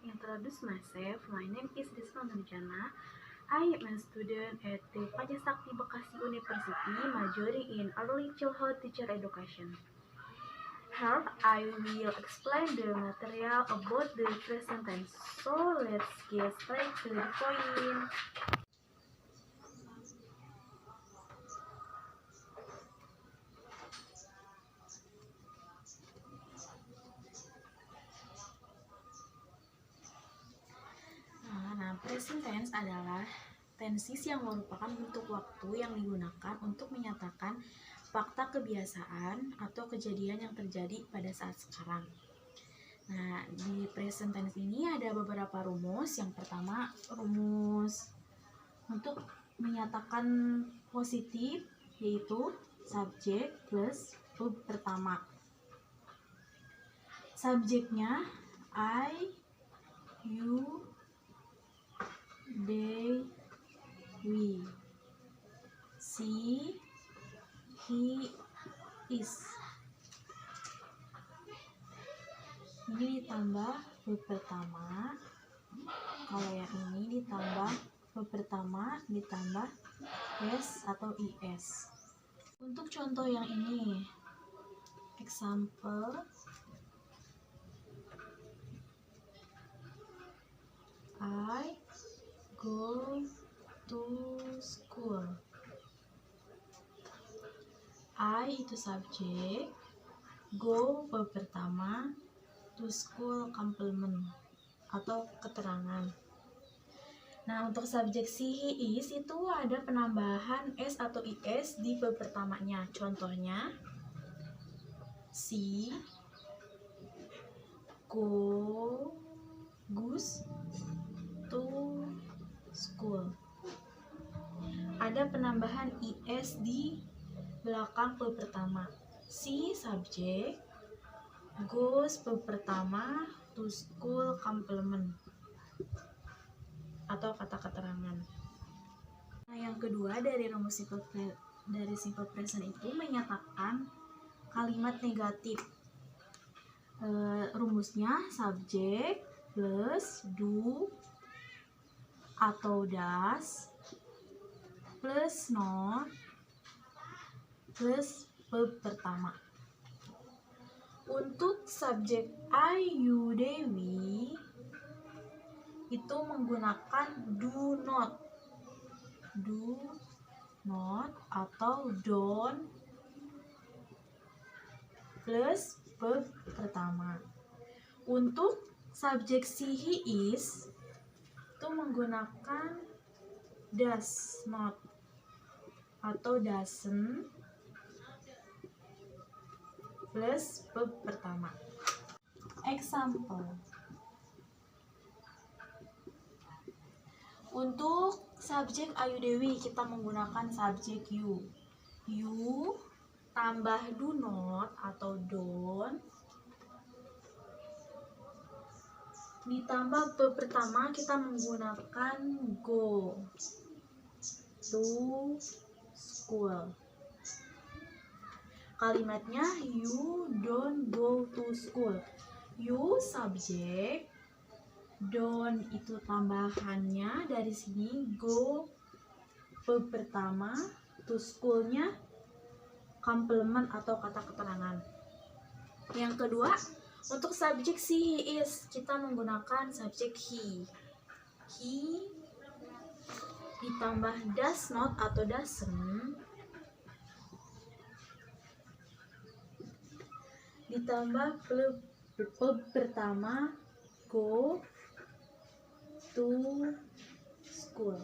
introduce myself. My name is Risma Nurjana. I am a student at the Pajasakti Bekasi University, majoring in Early Childhood Teacher Education. Here, I will explain the material about the present tense. So, let's get straight to the point. Present tense adalah tenses yang merupakan bentuk waktu yang digunakan untuk menyatakan fakta kebiasaan atau kejadian yang terjadi pada saat sekarang. Nah, di present tense ini ada beberapa rumus. Yang pertama, rumus untuk menyatakan positif, yaitu subjek plus verb pertama. Subjeknya I, you, they, we. She, he, is. Ini ditambah verb pertama. Kalau yang ini ditambah verb pertama ditambah s atau is. Untuk contoh yang ini, example, I go to school. I itu subjek, go verb pertama, to school complement atau keterangan. Nah, untuk subjek she, he, is itu ada penambahan s atau is di verb pertamanya. Contohnya, she goes to school. Ada penambahan is di belakang verb pertama. She subjek, goes verb pertama, to school complement atau kata keterangan. Nah, yang kedua dari rumus simple present itu menyatakan kalimat negatif. Rumusnya subjek plus do atau does plus not plus verb pertama. Untuk subjek I, you, they, we itu menggunakan do not atau don't plus verb pertama. Untuk subjek she, he, is itu menggunakan does not atau doesn't plus verb pertama. Example, untuk subjek ayu dewi kita menggunakan subjek you. You tambah do not atau don't ditambah verb pertama kita menggunakan go to school. Kalimatnya you don't go to school. You subjek, don't itu tambahannya dari sini, go verb pertama, to schoolnya complement atau kata keterangan. Yang kedua, untuk subjek she, he, is kita menggunakan subjek he. He ditambah does not atau doesn't ditambah verb pertama go to school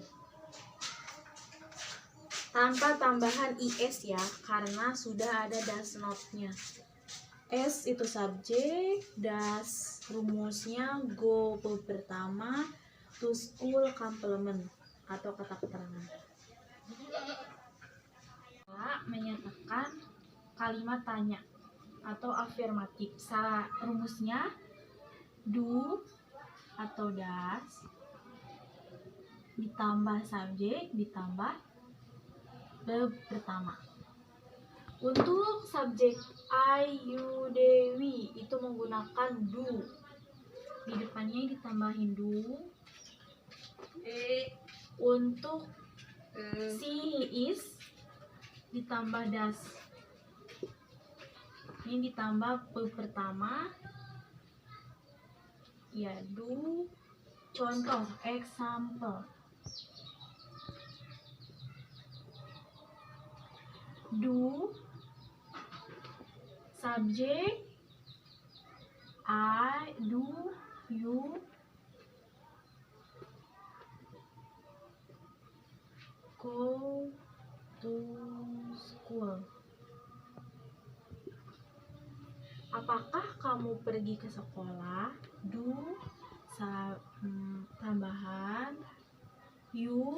tanpa tambahan is ya, karena sudah ada does not-nya. S itu subjek, does rumusnya go verb pertama, to school complement atau kata keterangan. Menyatakan kalimat tanya atau afirmatif. Rumusnya do atau does ditambah subjek ditambah verb pertama. Untuk subjek I, you, they, we itu menggunakan do. di depannya ditambahin do. Untuk si he is ditambah das. Ini ditambah pertama. Ya, do. Contoh, example. Do, subject, I, do, you, go to school. Apakah kamu pergi ke sekolah? Do, tambahan, you,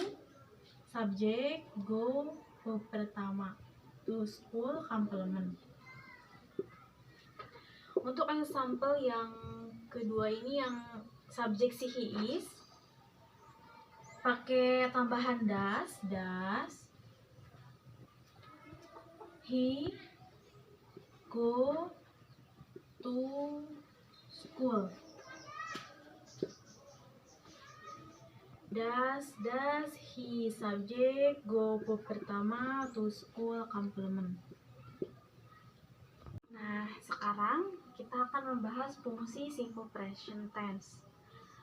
subject, go, verb pertama, to school, complement. Untuk example yang kedua ini, yang subjek si he is, pakai tambahan das, he go to school. Does he, subject, go verb pertama, to school, complement. Nah, sekarang kita akan membahas fungsi simple present tense.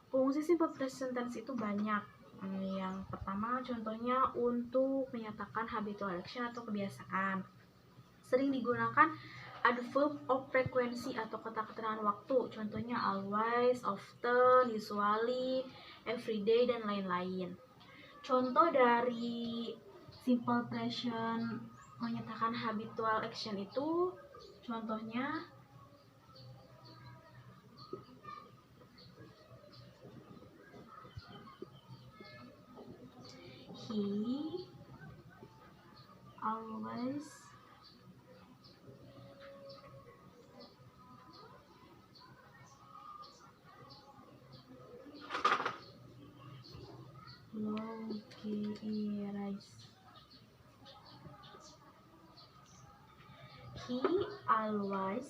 Fungsi simple present tense itu banyak. Yang pertama contohnya untuk menyatakan habitual action atau kebiasaan. Sering digunakan adverb of frequency atau kata keterangan waktu. Contohnya always, often, usually, everyday, dan lain-lain. Contoh dari simple present menyatakan habitual action itu, contohnya he always rice. He always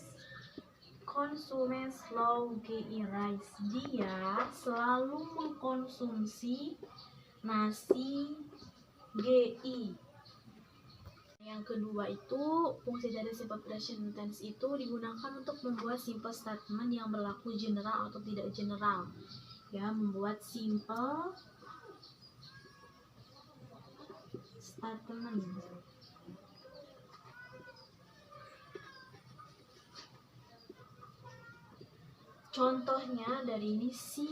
consumes rice. Dia selalu mengkonsumsi nasi GI. Yang kedua itu, fungsi dari simple present tense itu digunakan untuk membuat simple statement yang berlaku general atau tidak general. Ya, membuat simple statement. Contohnya dari ini, she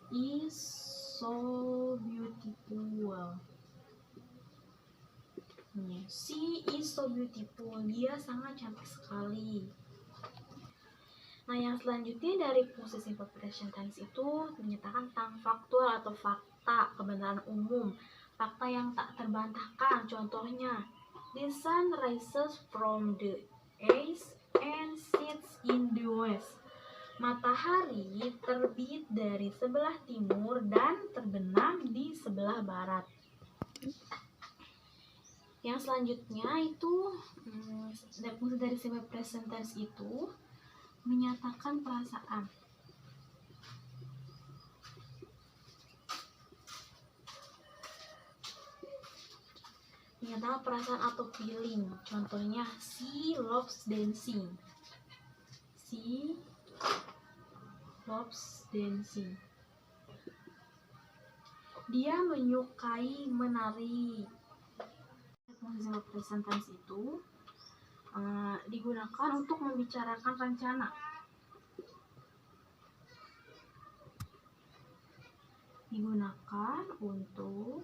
is so beautiful. She is so beautiful. Dia sangat cantik sekali. Nah, yang selanjutnya dari fungsi simple present tense itu menyatakan tentang faktual atau fakta, kebenaran umum, fakta yang tak terbantahkan. Contohnya, the sun rises from the east and sets in the west. Matahari terbit dari sebelah timur dan terbenam di sebelah barat. Yang selanjutnya itu fungsi dari simple present tense itu menyatakan perasaan. Menyatakan perasaan atau feeling. Contohnya, she loves dancing. She loves dancing. Dia menyukai menari. Fungsi simple present tense itu digunakan untuk membicarakan rencana. Digunakan untuk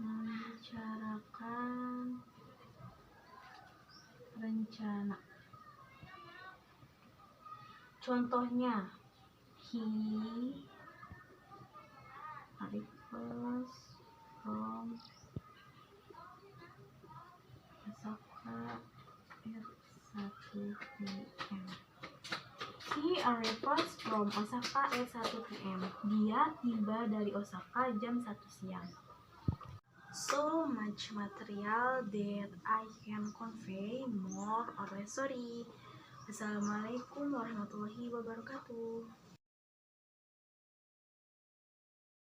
membicarakan rencana. Contohnya, he arrives from Osaka at 1 p.m. He arrives from Osaka at 1 p.m. Dia tiba dari Osaka jam 1 siang. So much material that I can convey more or less. Sorry. Assalamualaikum warahmatullahi wabarakatuh.